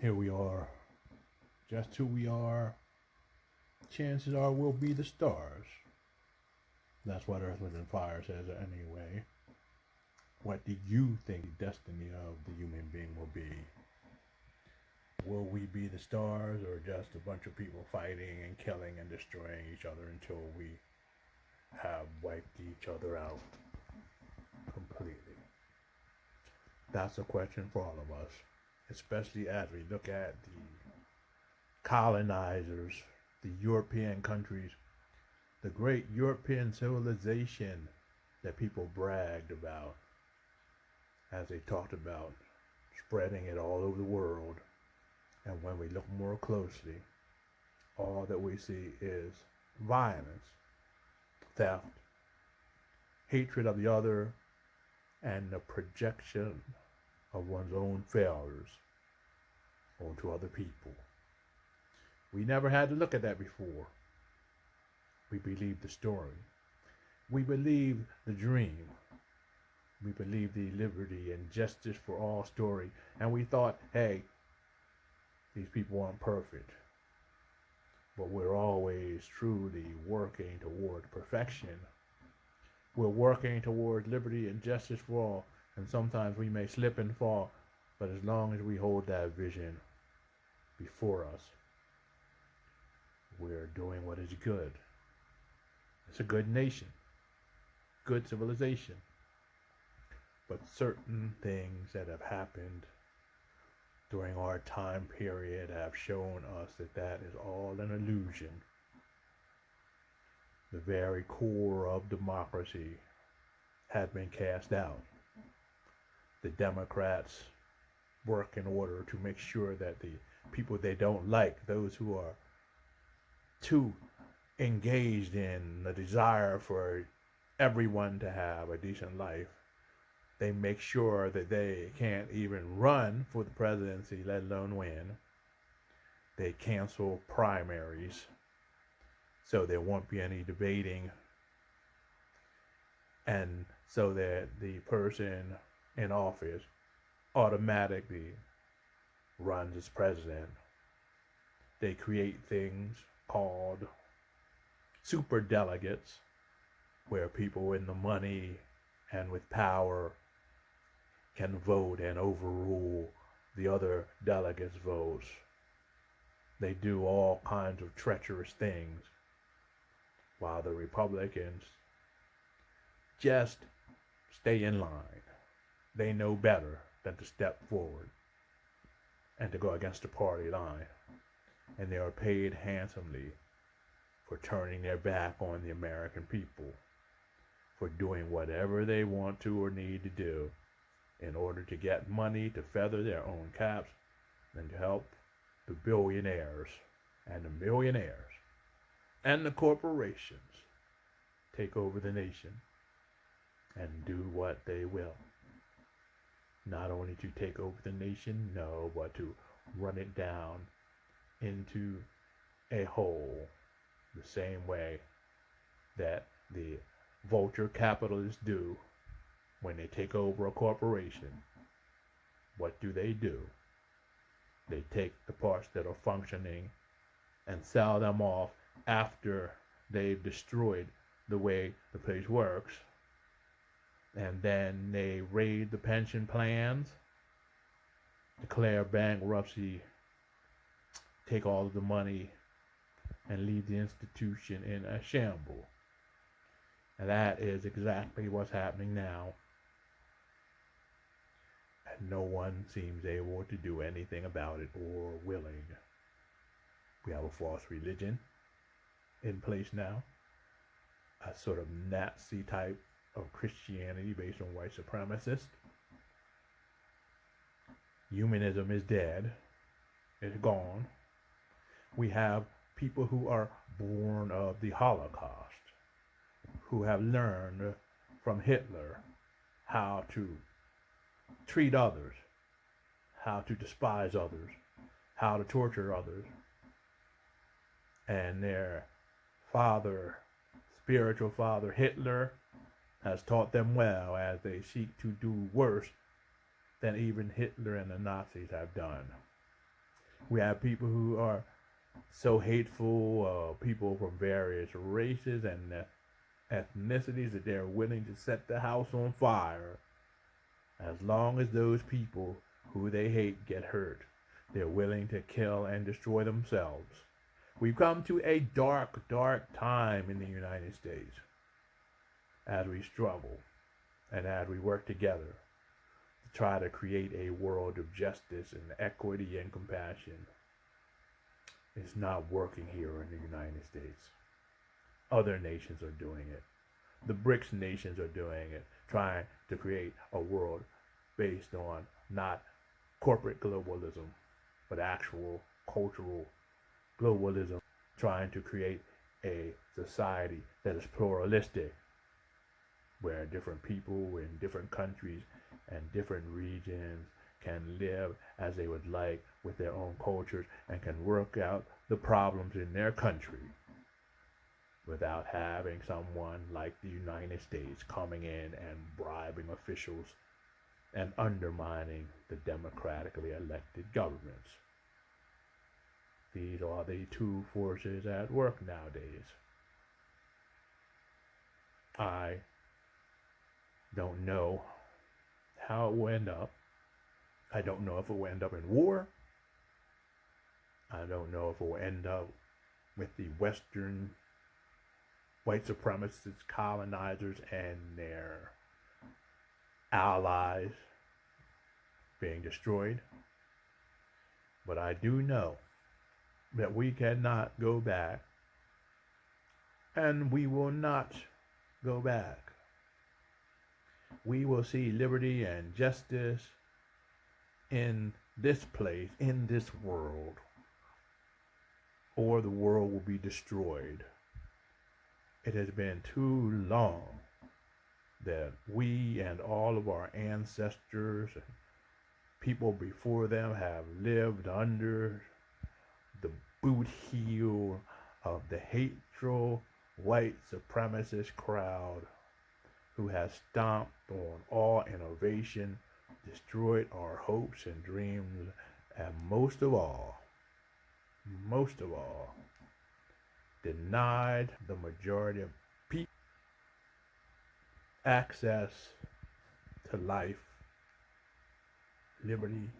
Here we are, just who we are. Chances are we'll be the stars. That's what Earth, Wind, and Fire says anyway. What do you think the destiny of the human being will be? Will we be the stars or just a bunch of people fighting and killing and destroying each other until we have wiped each other out completely? That's a question for all of us, especially as we look at the colonizers, the European countries, the great European civilization that people bragged about as they talked about spreading it all over the world. And when we look more closely, all that we see is violence, theft, hatred of the other, and the projection of one's own failures onto other people. We never had to look at that before. We believed the story. We believed the dream. We believed the liberty and justice for all story. And we thought, hey, these people aren't perfect. But we're always truly working toward perfection. We're working toward liberty and justice for all. And sometimes we may slip and fall. But as long as we hold that vision before us, we're doing what is good. It's a good nation, good civilization. But certain things that have happened during our time period have shown us that that is all an illusion. The very core of democracy had been cast out. The Democrats work in order to make sure that the people they don't like, those who are too engaged in the desire for everyone to have a decent life, they make sure that they can't even run for the presidency, let alone win. They cancel primaries, so there won't be any debating, and so that the person in office automatically runs as president. They create things called super delegates, where people in the money and with power can vote and overrule the other delegates' votes. They do all kinds of treacherous things, while the Republicans just stay in line. They know better than to step forward and to go against the party line. And they are paid handsomely for turning their back on the American people, for doing whatever they want to or need to do in order to get money to feather their own caps and to help the billionaires and the millionaires and the corporations take over the nation and do what they will. Not only to take over the nation, no, but to run it down into a hole, the same way that the vulture capitalists do when they take over a corporation. What do? They take the parts that are functioning and sell them off after they've destroyed the way the place works. And then they raid the pension plans, declare bankruptcy, take all of the money, and leave the institution in a shambles. And that is exactly what's happening now. And no one seems able to do anything about it or willing. We have a false religion in place now, a sort of Nazi type of Christianity based on white supremacists. Humanism is dead. It's gone. We have people who are born of the Holocaust, who have learned from Hitler how to treat others, how to despise others, how to torture others. And their father, spiritual father, Hitler, has taught them well as they seek to do worse than even Hitler and the Nazis have done. We have people who are so hateful, people from various races and ethnicities that they're willing to set the house on fire as long as those people who they hate get hurt. They're willing to kill and destroy themselves. We've come to a dark, dark time in the United States as we struggle and as we work together to try to create a world of justice and equity and compassion. It's not working here in the United States. Other nations are doing it. The BRICS nations are doing it, trying to create a world based on not corporate globalism, but actual cultural globalism, trying to create a society that is pluralistic, where different people in different countries and different regions can live as they would like with their own cultures and can work out the problems in their country without having someone like the United States coming in and bribing officials and undermining the democratically elected governments. These are the two forces at work nowadays. I don't know how it will end up. I don't know if it will end up in war. I don't know if it will end up with the Western white supremacists, colonizers, and their allies being destroyed. But I do know that we cannot go back, and we will not go back. We will see liberty and justice in this place, in this world, or the world will be destroyed. It has been too long that we and all of our ancestors and people before them have lived under the boot heel of the hateful white supremacist crowd who has stomped on all innovation, destroyed our hopes and dreams, and most of all, denied the majority of people access to life, liberty,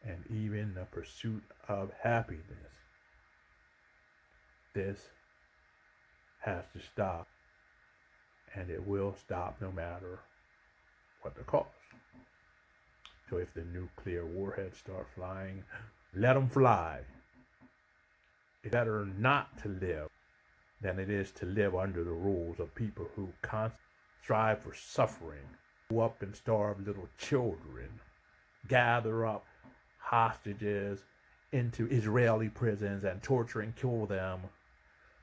and even the pursuit of happiness. This has to stop, and it will stop no matter what the cost. So if the nuclear warheads start flying, let them fly. It's better not to live than it is to live under the rules of people who strive for suffering, go up and starve little children, gather up hostages into Israeli prisons and torture and kill them,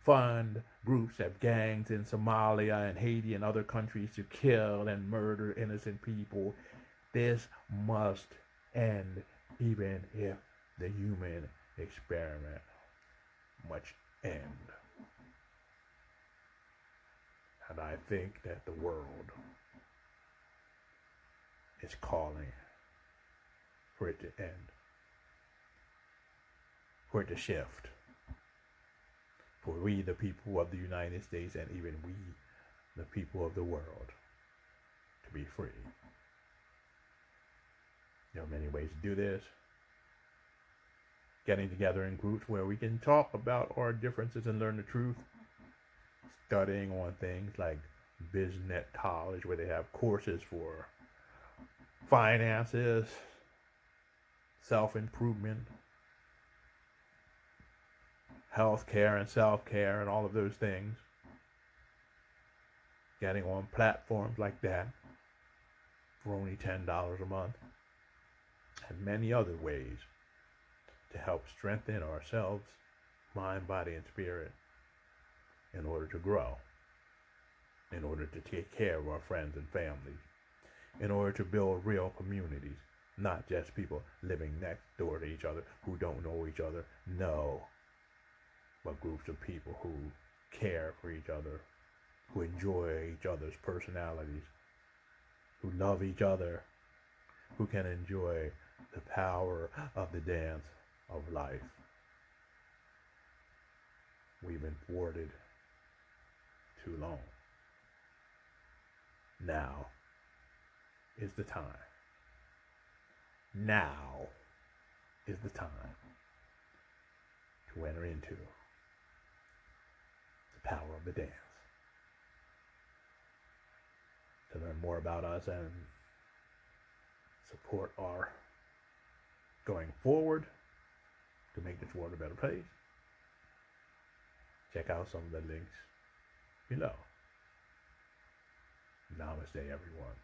fund groups of gangs in Somalia and Haiti and other countries to kill and murder innocent people. This must end, even if the human experiment must end. And I think that the world is calling for it to end, for it to shift, for we, the people of the United States, and even we, the people of the world, to be free. There are many ways to do this. Getting together in groups where we can talk about our differences and learn the truth. Studying on things like BizNet College, where they have courses for finances, self-improvement, healthcare and self-care, and all of those things. Getting on platforms like that for only $10 a month. And many other ways to help strengthen ourselves, mind, body, and spirit, in order to grow, in order to take care of our friends and families, in order to build real communities, not just people living next door to each other who don't know each other, no, but groups of people who care for each other, who enjoy each other's personalities, who love each other, who can enjoy the power of the dance of life. We've been thwarted too long. Now is the time. Now is the time to enter into the power of the dance. To learn more about us and support our going forward to make this world a better place, check out some of the links below. Namaste, everyone.